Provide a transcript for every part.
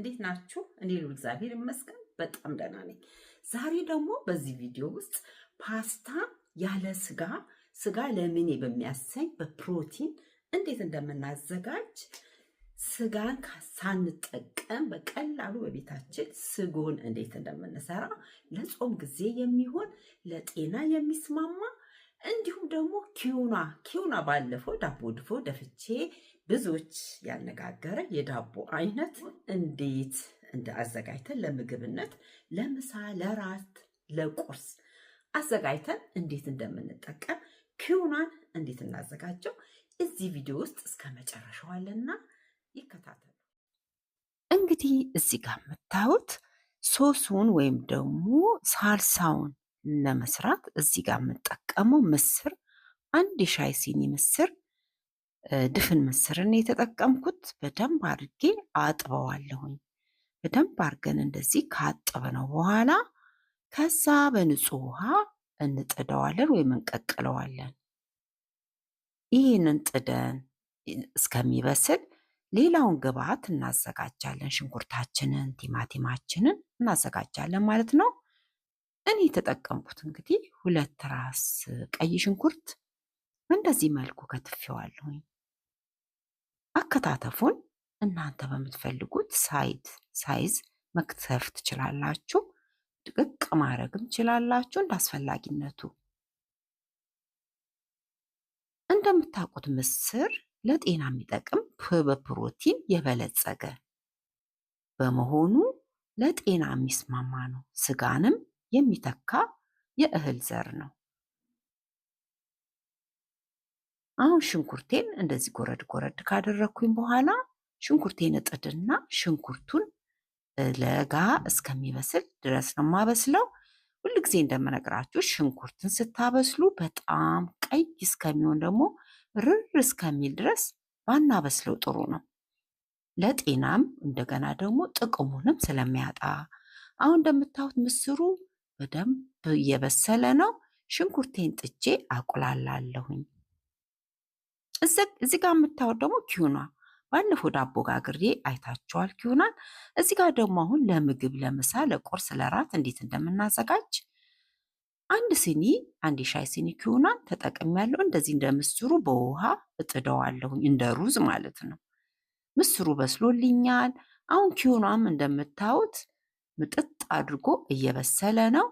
እንዴት ናችሁ? እኔ እግዚአብሔር ይመስገን በጣም ደህና ነኝ። ዛሬ ደግሞ በዚህ ቪዲዮ ውስጥ ፓስታ ያለ ስጋ ለምኔ በሚያሰኝ በፕሮቲን እንዴት እንደምናዘጋጅ ስጋን ሳንጠቀም በቀላሉ በቤታችን ስጎን እንዴት እንደምንሰራ ለጾም ጊዜ የሚሆን ለጤና የሚስማማ እንዲሁም ደግሞ ኪዩና ባለፈው ዳቦ ድፎ ደፍቼ ብዙዎች ያነጋገረ የዳቦ አይነት እንዴት አዘጋጅተን ለምግብነት ለምሳ፣ ለራት፣ ለቁርስ አዘጋጅተን እንዴት እንደምንጠቀም ኪዩናን እንዴት እናዘጋጀው እዚህ ቪዲዮ ውስጥ እስከ መጨረሻው አለና ይከታተሉ። እንግዲህ እዚህ ጋር የምታዩት ሶሱን ወይም ደግሞ ሳልሳውን ለመስራት እዚህ ጋር የምጠቀመው ምስር አንድ የሻይ ሲኒ ምስር ድፍን ምስርን የተጠቀምኩት በደንብ አድርጌ አጥበዋለሁኝ። በደንብ አድርገን እንደዚህ ካጠብነው በኋላ ከዛ በንጹህ ውሃ እንጥደዋለን ወይም እንቀቅለዋለን። ይህንን ጥደን እስከሚበስል ሌላውን ግብአት እናዘጋጃለን። ሽንኩርታችንን፣ ቲማቲማችንን እናዘጋጃለን ማለት ነው። እኔ የተጠቀምኩት እንግዲህ 2 ራስ ቀይ ሽንኩርት እንደዚህ መልኩ ከትፌዋለሁኝ። አከታተፉን እናንተ በምትፈልጉት ሳይዝ መክተፍ ትችላላችሁ። ድቅቅ ማድረግም ትችላላችሁ እንዳስፈላጊነቱ። እንደምታውቁት ምስር ለጤና የሚጠቅም በፕሮቲን የበለጸገ በመሆኑ ለጤና የሚስማማ ነው። ስጋንም የሚተካ የእህል ዘር ነው። አሁን ሽንኩርቴን እንደዚህ ጎረድ ካደረኩኝ በኋላ ሽንኩርቴን እጥድና ሽንኩርቱን ለጋ እስከሚበስል ድረስ ነው የማበስለው። ሁልጊዜ እንደምነግራችሁ ሽንኩርትን ስታበስሉ በጣም ቀይ እስከሚሆን ደግሞ ርር እስከሚል ድረስ ባናበስለው ጥሩ ነው። ለጤናም እንደገና ደግሞ ጥቅሙንም ስለሚያጣ። አሁን እንደምታዩት ምስሩ በደንብ እየበሰለ ነው። ሽንኩርቴን ጥጄ አቁላላለሁኝ። እዚህ ጋር የምታዩት ደግሞ ኪዩና ባለፈው ዳቦ ጋግሬ አይታችኋል። ኪዩናን እዚህ ጋር ደግሞ አሁን ለምግብ ለምሳ፣ ለቁርስ፣ ለራት እንዴት እንደምናዘጋጅ አንድ የሻይ ሲኒ ኪዩናን ተጠቅሜያለሁ። እንደዚህ እንደ ምስሩ በውሃ እጥደዋለሁኝ እንደ ሩዝ ማለት ነው። ምስሩ በስሎልኛል። አሁን ኪዩናም እንደምታዩት ምጥጥ አድርጎ እየበሰለ ነው።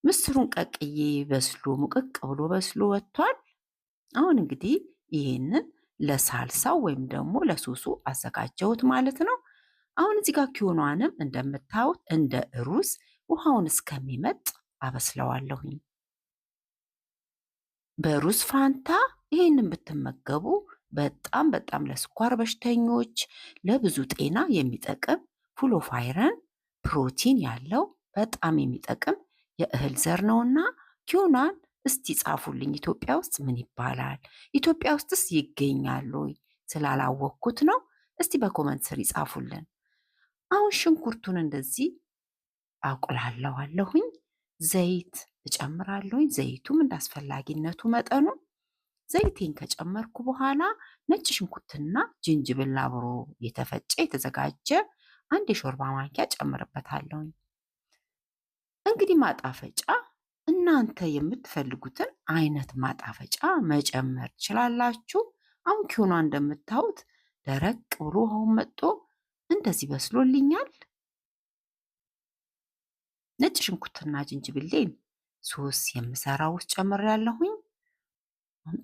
ምስሩን ቀቅዬ ሙቅቅ ብሎ በስሎ ወጥቷል። አሁን እንግዲህ ይሄንን ለሳልሳው ወይም ደግሞ ለሶሱ አዘጋጀሁት ማለት ነው። አሁን እዚህ ጋር ኪዩናንም እንደምታዩት እንደ ሩዝ ውሃውን እስከሚመጥ አበስለዋለሁኝ። በሩዝ ፋንታ ይሄንን ብትመገቡ በጣም ለስኳር በሽተኞች ለብዙ ጤና የሚጠቅም ፉል ኦፍ አይረን ፕሮቲን ያለው በጣም የሚጠቅም የእህል ዘር ነውና ኪዩናን እስቲ ጻፉልኝ። ኢትዮጵያ ውስጥ ምን ይባላል? ኢትዮጵያ ውስጥስ ይገኛል ወይ? ስላላወቅኩት ነው። እስቲ በኮመንት ስር ይጻፉልን። አሁን ሽንኩርቱን እንደዚህ አቁላለዋለሁኝ። ዘይት እጨምራለሁኝ። ዘይቱም እንዳስፈላጊነቱ መጠኑ። ዘይቴን ከጨመርኩ በኋላ ነጭ ሽንኩርትና ዝንጅብል አብሮ የተፈጨ የተዘጋጀ 1 የሾርባ ማንኪያ ጨምርበታለሁኝ። እንግዲህ ማጣፈጫ እናንተ የምትፈልጉትን አይነት ማጣፈጫ መጨመር ትችላላችሁ። አሁን ኪዩና እንደምታዩት ደረቅ ብሎ ውሃውን መጥቶ እንደዚህ በስሎልኛል። ነጭ ሽንኩርትና ዝንጅብሌን ሶስ የምሰራው ውስጥ ጨምሬያለሁኝ። አሁን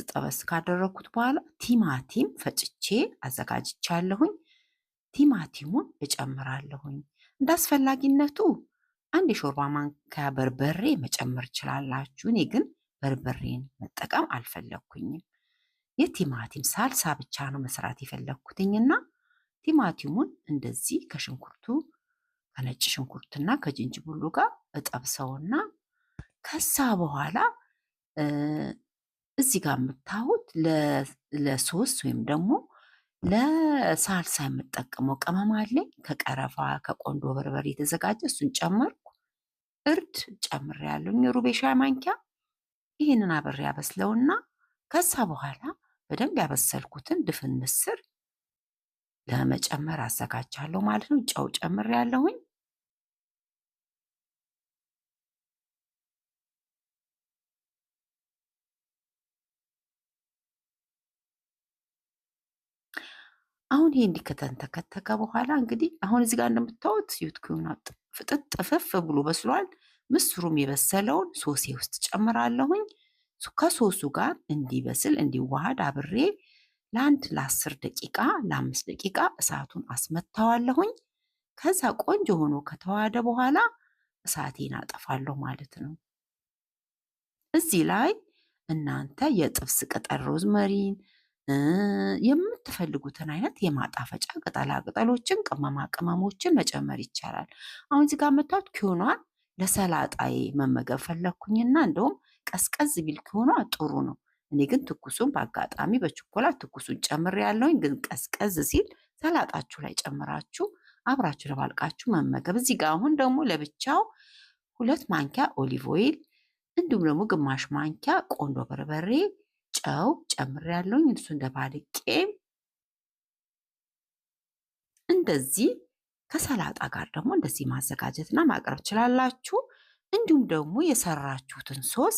ጠበስ ካደረኩት በኋላ ቲማቲም ፈጭቼ አዘጋጅቻለሁኝ። ቲማቲሙን እጨምራለሁኝ። እንዳስፈላጊነቱ 1 የሾርባ ማንኪያ በርበሬ መጨመር ትችላላችሁ። እኔ ግን በርበሬን መጠቀም አልፈለኩኝም። የቲማቲም ሳልሳ ብቻ ነው መስራት የፈለኩትኝና ቲማቲሙን እንደዚህ ከነጭ ሽንኩርትና ከዝንጅብሉ ጋር እጠብሰውና ከዛ በኋላ እዚህ ጋር የምታዩት ለሶስ ወይም ደግሞ ለሳልሳ የምጠቀመው ቅመም አለኝ። ከቀረፋ ከቆንዶ በርበሬ የተዘጋጀ እሱን ጨመርኩ። እርድ ጨምሬያለሁ ሩብ የሻይ ማንኪያ። ይህንን አብሬ ያበስለውና ከዛ በኋላ በደንብ ያበሰልኩትን ድፍን ምስር ለመጨመር አዘጋጃለሁ ማለት ነው። ጨው ጨምሬያለሁኝ። አሁን ይሄ እንዲከተንተከተከ በኋላ እንግዲህ አሁን እዚህ ጋር እንደምታዩት ዩትኩና ፍጥጥ ጥፍፍ ብሎ በስሏል። ምስሩም የበሰለውን ሶሴ ውስጥ ጨምራለሁኝ። ከሶሱ ጋር እንዲበስል እንዲዋሃድ አብሬ ለ10 ደቂቃ ለ5 ደቂቃ እሳቱን አስመታዋለሁኝ። ከዛ ቆንጆ ሆኖ ከተዋሃደ በኋላ እሳቴን አጠፋለሁ ማለት ነው። እዚህ ላይ እናንተ የጥብስ ቅጠል ሮዝመሪን የምትፈልጉትን አይነት የማጣፈጫ ቅጠላ ቅጠሎችን ቅመማ ቅመሞችን መጨመር ይቻላል። አሁን እዚህ ጋር መታት ኪዮኗን ለሰላጣዬ መመገብ ፈለኩኝና እንደውም ቀዝቀዝ ቢል ኪዮኗ ጥሩ ነው። እኔ ግን ትኩሱን በአጋጣሚ በችኮላ ትኩሱን ጨምሬ ያለውኝ፣ ግን ቀዝቀዝ ሲል ሰላጣችሁ ላይ ጨምራችሁ አብራችሁ ለባልቃችሁ መመገብ። እዚህ ጋር አሁን ደግሞ ለብቻው 2 ማንኪያ ኦሊቭ ኦይል እንዲሁም ደግሞ ግማሽ ማንኪያ ቆንዶ በርበሬ ጨው ጨምሬያለሁኝ። እሱን ደባልቄ እንደዚህ ከሰላጣ ጋር ደግሞ እንደዚህ ማዘጋጀትና ማቅረብ ትችላላችሁ። እንዲሁም ደግሞ የሰራችሁትን ሶስ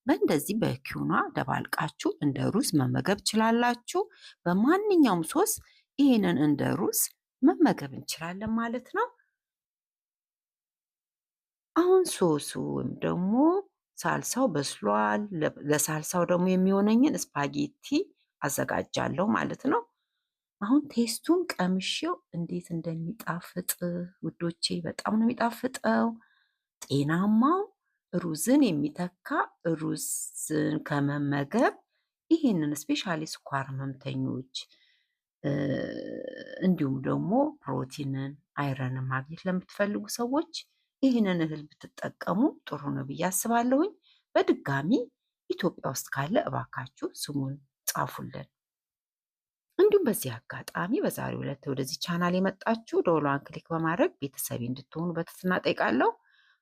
በእንደዚህ በኪዩኗ ደባልቃችሁ እንደ ሩዝ መመገብ ትችላላችሁ። በማንኛውም ሶስ ይህንን እንደ ሩዝ መመገብ እንችላለን ማለት ነው። አሁን ሶሱ ወይም ደግሞ ሳልሳው በስሏል። ለሳልሳው ደግሞ የሚሆነኝን ስፓጌቲ አዘጋጃለሁ ማለት ነው። አሁን ቴስቱን ቀምሼው እንዴት እንደሚጣፍጥ ውዶቼ፣ በጣም ነው የሚጣፍጠው። ጤናማው ሩዝን የሚተካ ሩዝን ከመመገብ ይህንን ስፔሻሊ ስኳር ህመምተኞች እንዲሁም ደግሞ ፕሮቲንን አይረንን ማግኘት ለምትፈልጉ ሰዎች ይህንን እህል ብትጠቀሙ ጥሩ ነው ብዬ አስባለሁኝ። በድጋሚ ኢትዮጵያ ውስጥ ካለ እባካችሁ ስሙን ጻፉልን። እንዲሁም በዚህ አጋጣሚ በዛሬው ዕለት ወደዚህ ቻናል የመጣችሁ ደወሏን ክሊክ በማድረግ ቤተሰቤ እንድትሆኑ በትህትና ጠይቃለሁ።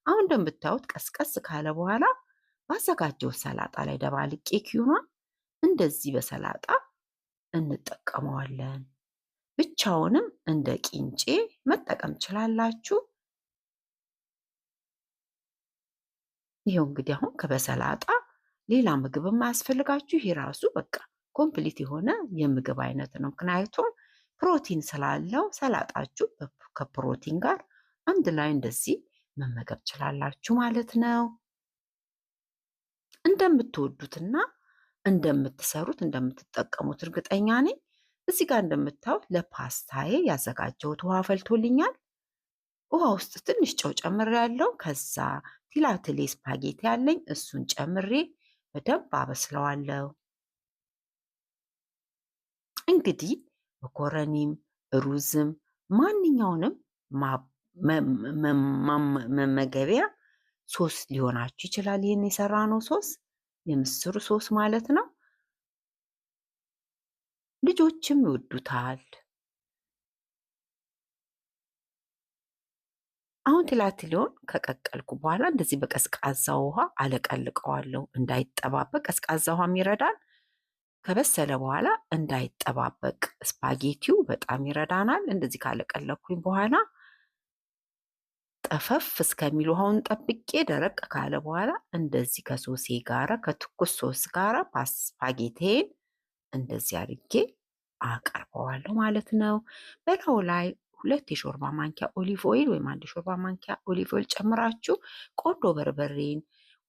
አሁን እንደምታዩት ቀስቀስ ካለ በኋላ ባዘጋጀው ሰላጣ ላይ ደባልቄ ኪዩኗን እንደዚህ በሰላጣ እንጠቀመዋለን። ብቻውንም እንደ ቂንጬ መጠቀም ትችላላችሁ። ይሄው እንግዲህ አሁን ከበሰላጣ ሌላ ምግብ የማያስፈልጋችሁ ይሄ ራሱ በቃ ኮምፕሊት የሆነ የምግብ አይነት ነው። ምክንያቱም ፕሮቲን ስላለው ሰላጣችሁ ከፕሮቲን ጋር አንድ ላይ እንደዚህ መመገብ ትችላላችሁ ማለት ነው። እንደምትወዱትና እንደምትሰሩት እንደምትጠቀሙት እርግጠኛ ነኝ። እዚህ ጋር እንደምታዩት ለፓስታዬ ያዘጋጀሁት ውሃ ፈልቶልኛል። ውሃ ውስጥ ትንሽ ጨው ጨምሬያለሁ። ከዛ ቲላትሌ ስፓጌቲ ያለኝ እሱን ጨምሬ በደንብ አበስለዋለሁ። እንግዲህ መኮረኒም ሩዝም ማንኛውንም መመገቢያ ሶስ ሊሆናችሁ ይችላል። ይህን የሰራነው ሶስ የምስሩ ሶስ ማለት ነው። ልጆችም ይወዱታል። አሁን ቲላትሌውን ከቀቀልኩ በኋላ እንደዚህ በቀዝቃዛ ውሃ አለቀልቀዋለሁ እንዳይጠባበቅ። ቀዝቃዛ ውሃም ይረዳል። ከበሰለ በኋላ እንዳይጠባበቅ ስፓጌቲው በጣም ይረዳናል። እንደዚህ ካለቀለኩኝ በኋላ ጠፈፍ እስከሚል ውሃውን ጠብቄ ደረቅ ካለ በኋላ እንደዚህ ከሶሴ ጋራ ከትኩስ ሶስ ጋራ ስፓጌቴን እንደዚህ አድርጌ አቀርበዋለሁ ማለት ነው። በላዩ ላይ 2 የሾርባ ማንኪያ ኦሊቭ ኦይል ወይም 1 የሾርባ ማንኪያ ኦሊቭ ኦይል ጨምራችሁ ቆንዶ በርበሬን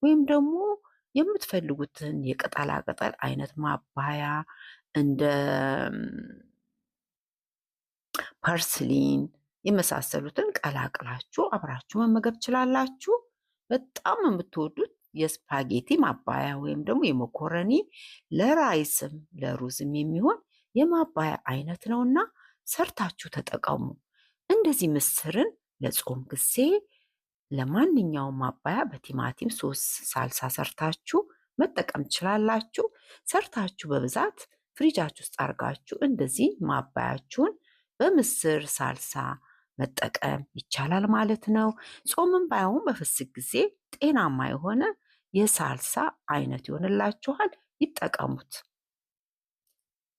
ወይም ደግሞ የምትፈልጉትን የቅጠላ ቅጠል አይነት ማባያ እንደ ፐርስሊን የመሳሰሉትን ቀላቅላችሁ አብራችሁ መመገብ ትችላላችሁ። በጣም የምትወዱት የስፓጌቲ ማባያ ወይም ደግሞ የመኮረኒ ለራይስም ለሩዝም የሚሆን የማባያ አይነት ነውና ሰርታችሁ ተጠቀሙ። እንደዚህ ምስርን ለጾም ጊዜ ለማንኛውም ማባያ በቲማቲም ሶስ ሳልሳ ሰርታችሁ መጠቀም ትችላላችሁ። ሰርታችሁ በብዛት ፍሪጃችሁ ውስጥ አድርጋችሁ እንደዚህ ማባያችሁን በምስር ሳልሳ መጠቀም ይቻላል ማለት ነው። ጾምም ባይሆን በፍስክ ጊዜ ጤናማ የሆነ የሳልሳ አይነት ይሆንላችኋል። ይጠቀሙት።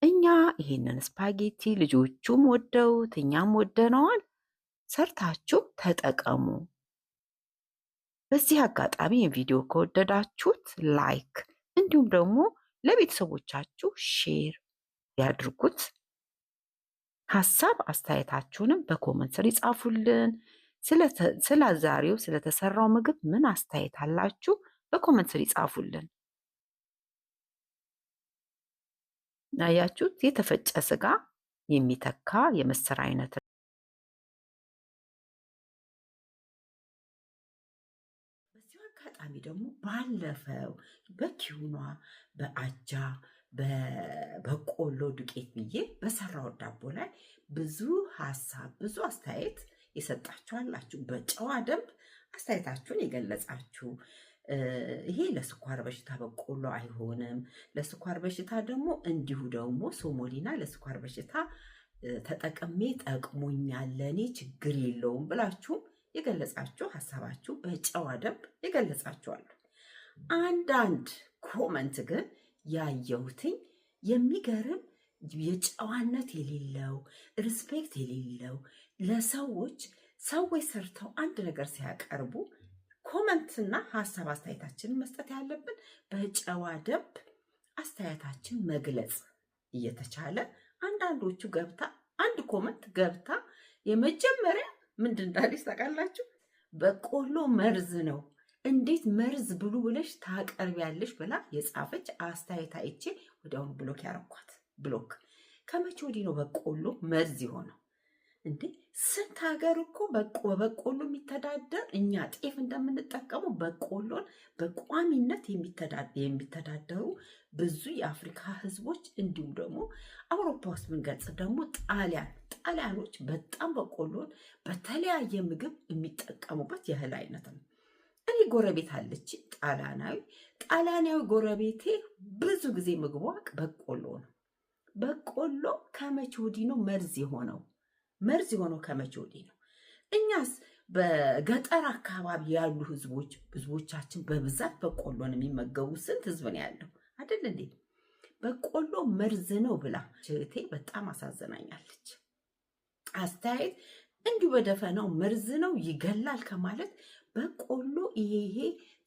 እኛ ይሄንን ስፓጌቲ ልጆቹም ወደውት እኛም ወደነዋል። ሰርታችሁ ተጠቀሙ። በዚህ አጋጣሚ የቪዲዮ ከወደዳችሁት ላይክ እንዲሁም ደግሞ ለቤተሰቦቻችሁ ሼር ያድርጉት። ሀሳብ አስተያየታችሁንም በኮመንት ስር ይጻፉልን። ስለ ዛሬው ስለተሰራው ምግብ ምን አስተያየት አላችሁ? በኮመንት ስር ይጻፉልን። አያችሁት? የተፈጨ ስጋ የሚተካ የምስር አይነት ነው። በዚሁ አጋጣሚ ደግሞ ባለፈው በኪውኗ በአጃ በበቆሎ ዱቄት ብዬ በሰራው ዳቦ ላይ ብዙ ሀሳብ ብዙ አስተያየት የሰጣችሁ አላችሁ። በጨዋ ደንብ አስተያየታችሁን የገለጻችሁ ይሄ ለስኳር በሽታ በቆሎ አይሆንም፣ ለስኳር በሽታ ደግሞ እንዲሁ ደግሞ ሶሞሊና ለስኳር በሽታ ተጠቅሜ ጠቅሞኛል፣ ለእኔ ችግር የለውም ብላችሁም የገለጻችሁ ሀሳባችሁ በጨዋ ደንብ የገለጻችኋሉ። አንዳንድ ኮመንት ግን ያየሁትኝ የሚገርም የጨዋነት የሌለው ሪስፔክት የሌለው ለሰዎች ሰርተው አንድ ነገር ሲያቀርቡ ኮመንትና ሀሳብ አስተያየታችንን መስጠት ያለብን በጨዋ ደንብ አስተያየታችን መግለጽ እየተቻለ አንዳንዶቹ ገብታ አንድ ኮመንት ገብታ የመጀመሪያ ምንድን እንዳለች ታውቃላችሁ? በቆሎ መርዝ ነው፣ እንዴት መርዝ ብሉ ብለሽ ታቀርቢያለሽ ብላ የጻፈች አስተያየት አይቼ ወዲያውኑ ብሎክ ያረኳት። ብሎክ። ከመቼ ወዲህ ነው በቆሎ መርዝ የሆነው እንዴ? ስንት ሀገር እኮ በበቆሎ የሚተዳደር፣ እኛ ጤፍ እንደምንጠቀመው በቆሎን በቋሚነት የሚተዳደሩ ብዙ የአፍሪካ ህዝቦች እንዲሁም ደግሞ አውሮፓ ውስጥ ብንገልጽ ደግሞ ጣሊያኖች በጣም በቆሎን በተለያየ ምግብ የሚጠቀሙበት የእህል አይነት ነው። እኔ ጎረቤት አለች ጣሊያናዊ ጎረቤቴ ብዙ ጊዜ ምግቧ በቆሎ ነው። በቆሎ ከመቼ ወዲህ ነው መርዝ የሆነው? መርዝ የሆነው ከመቼ ወዲህ ነው? እኛስ በገጠር አካባቢ ያሉ ህዝቦቻችን በብዛት በቆሎን የሚመገቡ ስንት ህዝብ ነው ያለው አይደል እንዴ? በቆሎ መርዝ ነው ብላ እህቴ በጣም አሳዝናኛለች። አስተያየት እንዲሁ በደፈናው መርዝ ነው ይገላል ከማለት በቆሎ ይሄ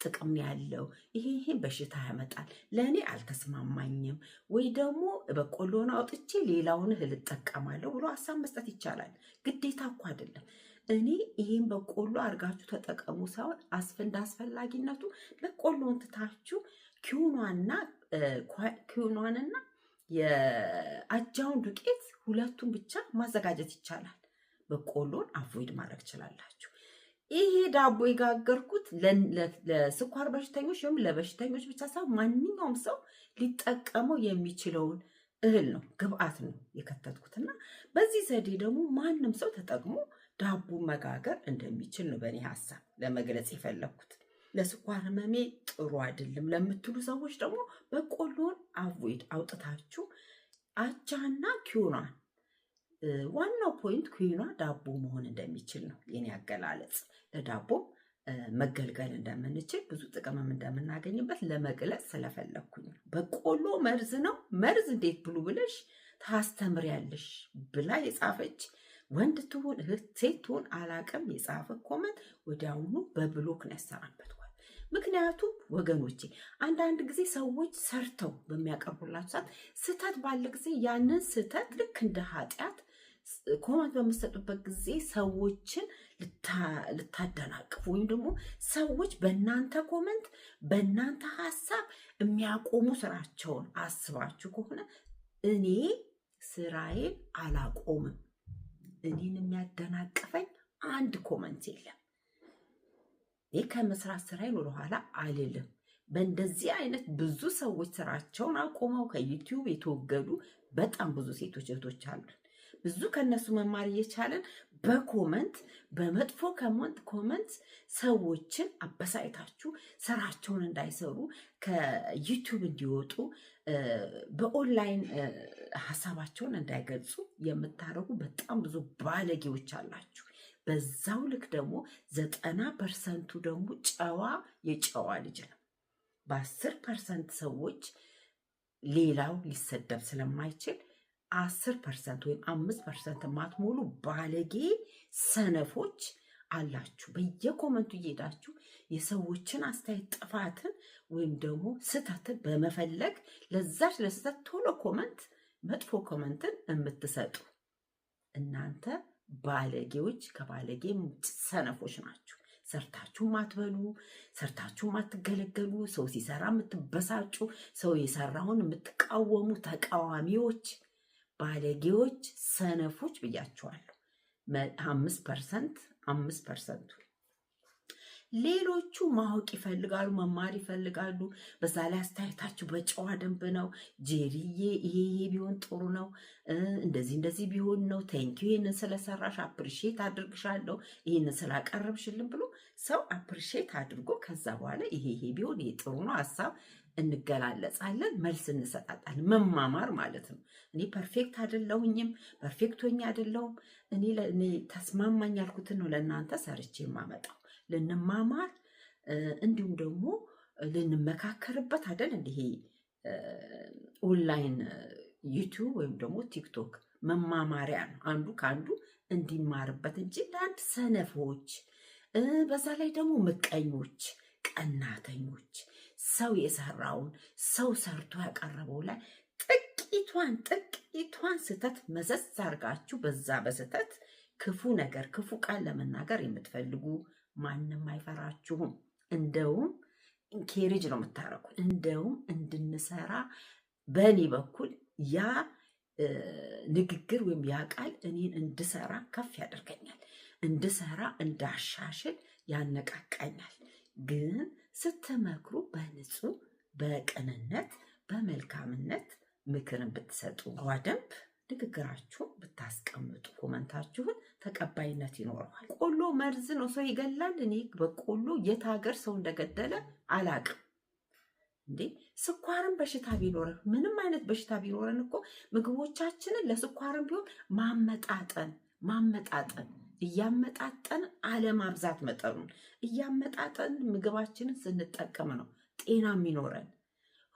ጥቅም ያለው ይሄ በሽታ ያመጣል፣ ለእኔ አልተስማማኝም፣ ወይ ደግሞ በቆሎን አውጥቼ ሌላውን እህል እጠቀማለሁ ብሎ ሀሳብ መስጠት ይቻላል። ግዴታ እኮ አይደለም። እኔ ይሄን በቆሎ አድርጋችሁ ተጠቀሙ ሳይሆን እንደ አስፈላጊነቱ በቆሎን ትታችሁ ኪውኗንና የአጃውን ዱቄት ሁለቱን ብቻ ማዘጋጀት ይቻላል። በቆሎን አቮይድ ማድረግ ትችላላችሁ። ይሄ ዳቦ የጋገርኩት ለስኳር በሽተኞች ወይም ለበሽተኞች ብቻ ሳይሆን ማንኛውም ሰው ሊጠቀመው የሚችለውን እህል ነው፣ ግብአት ነው የከተትኩትና በዚህ ዘዴ ደግሞ ማንም ሰው ተጠቅሞ ዳቦ መጋገር እንደሚችል ነው በእኔ ሀሳብ ለመግለጽ የፈለግኩት። ለስኳር ህመሜ ጥሩ አይደለም ለምትሉ ሰዎች ደግሞ በቆሎን አቮይድ አውጥታችሁ አጃና ኪውኗን፣ ዋናው ፖይንት ኪውኗ ዳቦ መሆን እንደሚችል ነው የኔ አገላለጽ። ለዳቦ መገልገል እንደምንችል ብዙ ጥቅምም እንደምናገኝበት ለመግለጽ ስለፈለግኩኝ ነው። በቆሎ መርዝ ነው፣ መርዝ እንዴት ብሉ ብለሽ ታስተምሪያለሽ ብላ የጻፈች ወንድ ትሁን እህት ሴት ትሁን አላቅም የጻፈ ኮመንት ወዲያውኑ በብሎክ ነው ያሰናበትኳል። ምክንያቱም ወገኖቼ አንዳንድ ጊዜ ሰዎች ሰርተው በሚያቀርቡላችሁ ሰዓት ስህተት ባለ ጊዜ ያንን ስህተት ልክ እንደ ኃጢአት ኮመንት በምትሰጡበት ጊዜ ሰዎችን ልታደናቅፉ ወይም ደግሞ ሰዎች በእናንተ ኮመንት በእናንተ ሀሳብ የሚያቆሙ ስራቸውን አስባችሁ ከሆነ እኔ ስራዬን አላቆምም። እኔን የሚያደናቅፈኝ አንድ ኮመንት የለም። ይህ ከመስራት ስራዬን ወደኋላ አልልም። በእንደዚህ አይነት ብዙ ሰዎች ስራቸውን አቆመው ከዩቲዩብ የተወገዱ በጣም ብዙ ሴቶች እህቶች አሉን። ብዙ ከነሱ መማር እየቻለን በኮመንት በመጥፎ ኮመንት ሰዎችን አበሳይታችሁ ስራቸውን እንዳይሰሩ ከዩቲዩብ እንዲወጡ በኦንላይን ሀሳባቸውን እንዳይገልጹ የምታደርጉ በጣም ብዙ ባለጌዎች አላችሁ። በዛው ልክ ደግሞ 90% ደግሞ የጨዋ ልጅ ነው። በ10% ሰዎች ሌላው ሊሰደብ ስለማይችል 10% ወይም 5% የማትሞሉ ባለጌ ሰነፎች አላችሁ። በየኮመንቱ እየሄዳችሁ የሰዎችን አስተያየት ጥፋትን ወይም ደግሞ ስህተትን በመፈለግ ለዛች ለስህተት ቶሎ ኮመንት፣ መጥፎ ኮመንትን የምትሰጡ እናንተ ባለጌዎች፣ ከባለጌ ሰነፎች ናችሁ። ሰርታችሁ ማትበሉ፣ ሰርታችሁ ማትገለገሉ፣ ሰው ሲሰራ የምትበሳጩ፣ ሰው የሰራውን የምትቃወሙ ተቃዋሚዎች፣ ባለጌዎች፣ ሰነፎች ብያችኋለሁ። 5%። ሌሎቹ ማወቅ ይፈልጋሉ፣ መማር ይፈልጋሉ። በዛ ላይ አስተያየታችሁ በጨዋ ደንብ ነው። ጄሪዬ ይሄ ቢሆን ጥሩ ነው፣ እንደዚህ ቢሆን ነው፣ ቴንኪው ይህንን ስለሰራሽ አፕሪሼት አድርግሻለሁ፣ ይህንን ስላቀረብሽልን ብሎ ሰው አፕሪሼት አድርጎ ከዛ በኋላ ይሄ ቢሆን ይሄ ጥሩ ነው፣ ሀሳብ እንገላለጻለን፣ መልስ እንሰጣጣለን። መማማር ማለት ነው። እኔ ፐርፌክት አይደለሁኝም፣ ፐርፌክት ሆኜ አይደለሁም። እኔ ተስማማኝ ያልኩትን ነው ለእናንተ ሰርቼ የማመጣው። ልንማማር እንዲሁም ደግሞ ልንመካከርበት አይደል? እንዲህ ኦንላይን ዩቲዩብ ወይም ደግሞ ቲክቶክ መማማሪያ ነው፣ አንዱ ከአንዱ እንዲማርበት እንጂ ለአንድ ሰነፎች፣ በዛ ላይ ደግሞ ምቀኞች፣ ቀናተኞች ሰው የሰራውን ሰው ሰርቶ ያቀረበው ላይ ጥቂቷን ስህተት መዘዝ አድርጋችሁ በዛ በስህተት ክፉ ነገር ክፉ ቃል ለመናገር የምትፈልጉ ማንም አይፈራችሁም። እንደውም ኢንኬሬጅ ነው የምታረጉት። እንደውም እንድንሰራ በእኔ በኩል ያ ንግግር ወይም ያ ቃል እኔን እንድሰራ ከፍ ያደርገኛል፣ እንድሰራ እንዳሻሽል ያነቃቃኛል። ግን ስትመክሩ በንጹህ በቅንነት በመልካምነት ምክርን ብትሰጡ ደንብ ንግግራችሁን ብታስቀምጡ ኮመንታችሁን ተቀባይነት ይኖረዋል። ቆሎ መርዝ ነው፣ ሰው ይገላል። እኔ በቆሎ የት ሀገር ሰው እንደገደለ አላቅም። እንዴ ስኳርን በሽታ ቢኖረን ምንም አይነት በሽታ ቢኖረን እኮ ምግቦቻችንን ለስኳርን ቢሆን ማመጣጠን እያመጣጠን አለማብዛት፣ መጠኑን እያመጣጠን ምግባችንን ስንጠቀም ነው ጤና የሚኖረን።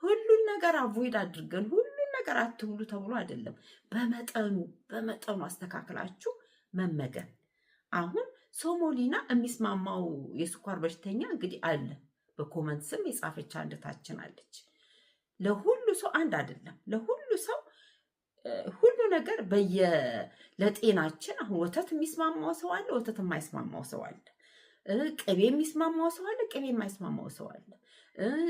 ሁሉን ነገር አቮይድ አድርገን ሁሉን ነገር አትብሉ ተብሎ አይደለም። በመጠኑ አስተካክላችሁ መመገብ። አሁን ሶሞሊና የሚስማማው የስኳር በሽተኛ እንግዲህ አለ። በኮመንት ስም የጻፈች አንድታችን አለች። ለሁሉ ሰው አንድ አይደለም። ለሁሉ ሰው ሁሉ ነገር ለጤናችን። አሁን ወተት የሚስማማው ሰው አለ፣ ወተት የማይስማማው ሰው አለ። ቅቤ የሚስማማው ሰው አለ፣ ቅቤ የማይስማማው ሰው አለ።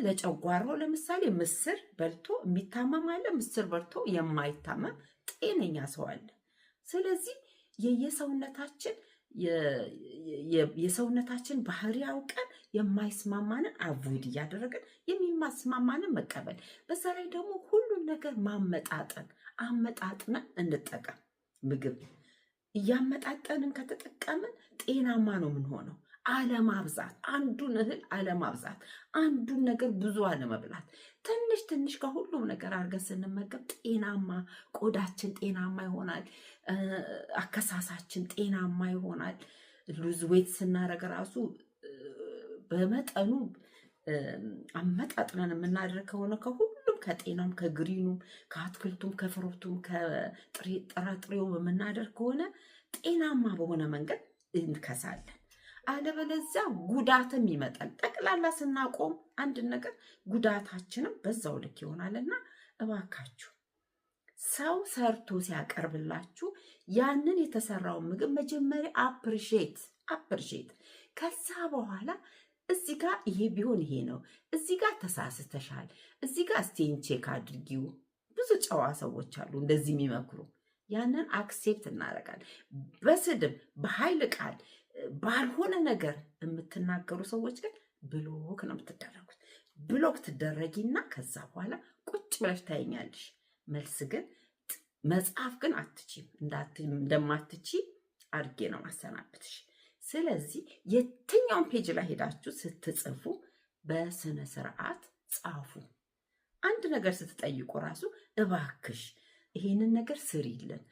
ለጨጓራው ለምሳሌ ምስር በልቶ የሚታመም አለ፣ ምስር በልቶ የማይታመም ጤነኛ ሰው አለ። ስለዚህ የሰውነታችን ባህሪ አውቀን የማይስማማንን አቮይድ እያደረገን የሚስማማንን መቀበል። በዛ ላይ ደግሞ ሁሉን ነገር አመጣጥነን እንጠቀም። ምግብ እያመጣጠንን ከተጠቀምን ጤናማ ነው የምንሆነው። አለማብዛት፣ አንዱን እህል አለማብዛት፣ አንዱን ነገር ብዙ አለመብላት። ትንሽ ከሁሉም ነገር አድርገን ስንመገብ ጤናማ ቆዳችን ጤናማ ይሆናል። አከሳሳችን ጤናማ ይሆናል። ሉዝ ዌት ስናደርግ ራሱ በመጠኑ አመጣጥነን የምናደርግ ከሆነ ከሁሉም ከጤናም ከግሪኑም ከአትክልቱም ከፍሩቱም ከጥራጥሬው የምናደርግ ከሆነ ጤናማ በሆነ መንገድ እንከሳለን። አለበለዚያ ጉዳትም ይመጣል። ጠቅላላ ስናቆም አንድ ነገር ጉዳታችንም በዛው ልክ ይሆናልና እባካችሁ ሰው ሰርቶ ሲያቀርብላችሁ ያንን የተሰራውን ምግብ መጀመሪያ አፕሪሼት ከዛ በኋላ እዚህ ጋር ይሄ ቢሆን ይሄ ነው፣ እዚህ ጋር ተሳስተሻል፣ እዚህ ጋር እስቲን ቼክ አድርጊው። ብዙ ጨዋ ሰዎች አሉ እንደዚህ የሚመክሩ። ያንን አክሴፕት እናደርጋለን። በስድብ በኃይል ቃል ባልሆነ ነገር የምትናገሩ ሰዎች ግን ብሎክ ነው የምትደረጉት። ብሎክ ትደረጊና ከዛ በኋላ ቁጭ ብለሽ ታይኛለሽ። መልስ ግን መጽሐፍ ግን አትችም። እንደማትቺ አድርጌ ነው ማሰናበትሽ። ስለዚህ የትኛውን ፔጅ ላይ ሄዳችሁ ስትጽፉ በስነ ስርዓት ጻፉ። አንድ ነገር ስትጠይቁ ራሱ እባክሽ ይሄንን ነገር ስሪልን፣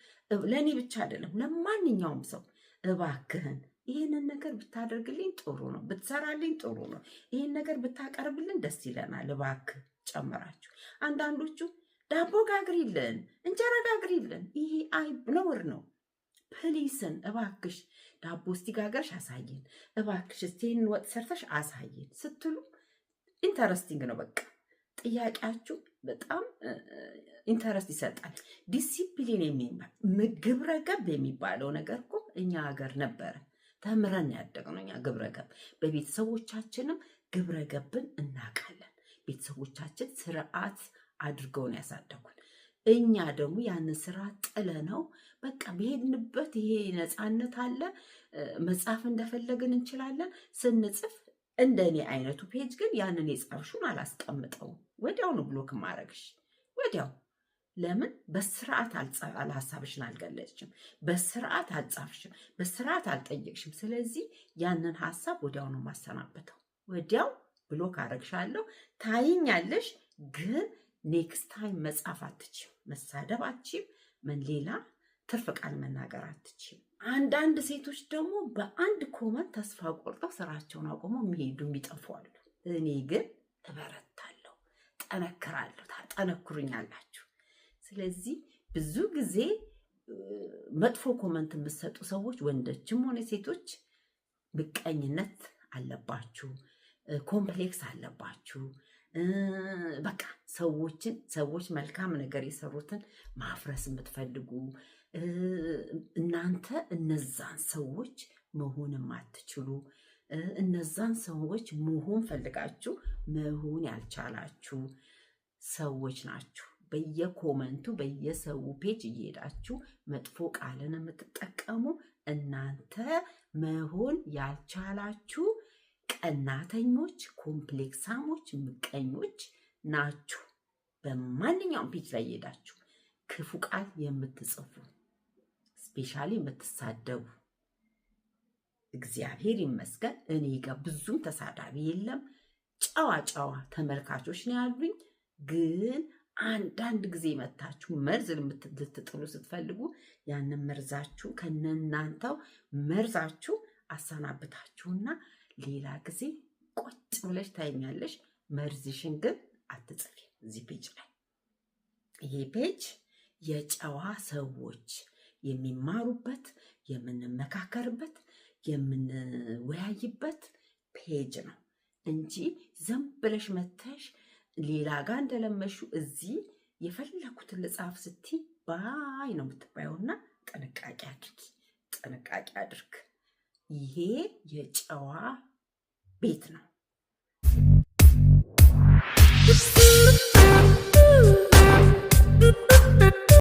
ለእኔ ብቻ አይደለም ለማንኛውም ሰው እባክህን ይህንን ነገር ብታደርግልኝ ጥሩ ነው፣ ብትሰራልኝ ጥሩ ነው፣ ይህን ነገር ብታቀርብልን ደስ ይለናል፣ እባክህ ጨምራችሁ። አንዳንዶቹ ዳቦ ጋግሪልን፣ እንጀራ ጋግሪልን። ይሄ አይብ ነውር ነው። ፕሊስን እባክሽ ዳቦ እስቲ ጋገርሽ አሳየን፣ እባክሽ እስቲ ወጥ ሰርተሽ አሳየን ስትሉ ኢንተረስቲንግ ነው። በቃ ጥያቄያችሁ በጣም ኢንተረስት ይሰጣል። ዲሲፕሊን የሚባል ግብረ ገብ የሚባለው ነገር እኮ እኛ ሀገር ነበረ፣ ተምረን ያደግነው እኛ ግብረ ገብ። በቤተሰቦቻችንም ግብረ ገብን እናውቃለን። ቤተሰቦቻችን ስርዓት አድርገውን ያሳደጉን። እኛ ደግሞ ያንን ስራ ጥለነው በቃ በሄድንበት ይሄ ነፃነት አለ፣ መጽሐፍ እንደፈለግን እንችላለን። ስንጽፍ እንደኔ አይነቱ ፔጅ ግን ያንን የጻፍሽውን አላስቀምጠውም። ወዲያው ነው ብሎክ ማረግሽ፣ ወዲያው። ለምን? በስርዓት ሀሳብሽን አልገለጽሽም፣ በስርዓት አልጻፍሽም፣ በስርዓት አልጠየቅሽም። ስለዚህ ያንን ሀሳብ ወዲያው ነው ማሰናበተው። ወዲያው ብሎክ አረግሻለሁ። ታይኛለሽ ግን ኔክስት ታይም መጻፍ አትችም፣ መሳደብ አትችም፣ ምን ሌላ ትርፍ ቃል መናገር አትችም። አንዳንድ ሴቶች ደግሞ በአንድ ኮመንት ተስፋ ቆርጠው ስራቸውን አቆመው የሚሄዱ የሚጠፉ አሉ። እኔ ግን እበረታለሁ፣ ጠነክራለሁ፣ ታጠነክሩኛላችሁ። ስለዚህ ብዙ ጊዜ መጥፎ ኮመንት የምትሰጡ ሰዎች ወንዶችም ሆነ ሴቶች ምቀኝነት አለባችሁ፣ ኮምፕሌክስ አለባችሁ። በቃ ሰዎች መልካም ነገር የሰሩትን ማፍረስ የምትፈልጉ እናንተ እነዛን ሰዎች መሆን የማትችሉ እነዛን ሰዎች መሆን ፈልጋችሁ መሆን ያልቻላችሁ ሰዎች ናችሁ። በየኮመንቱ በየሰው ፔጅ እየሄዳችሁ መጥፎ ቃልን የምትጠቀሙ እናንተ መሆን ያልቻላችሁ ቀናተኞች፣ ኮምፕሌክሳሞች፣ ምቀኞች ናችሁ። በማንኛውም ፔጅ ላይ እየሄዳችሁ ክፉ ቃል የምትጽፉ ስፔሻሊ የምትሳደቡ እግዚአብሔር ይመስገን እኔ ጋር ብዙም ተሳዳቢ የለም። ጨዋ ተመልካቾች ነው ያሉኝ። ግን አንዳንድ ጊዜ መታችሁ መርዝ ልትጥሉ ስትፈልጉ ያንን መርዛችሁ ከነናንተው መርዛችሁ አሰናብታችሁና ሌላ ጊዜ ቆጭ ብለሽ ታይኛለሽ። መርዝሽን ግን አትጽፊ እዚህ ፔጅ ላይ። ይሄ ፔጅ የጨዋ ሰዎች የሚማሩበት፣ የምንመካከርበት፣ የምንወያይበት ፔጅ ነው እንጂ ዝም ብለሽ መተሽ ሌላ ጋር እንደለመሹ እዚህ የፈለኩትን ልጻፍ ስትይ ባይ ነው የምትባየውና ጥንቃቄ አድርግ። ይሄ የጨዋ ቤት ነው።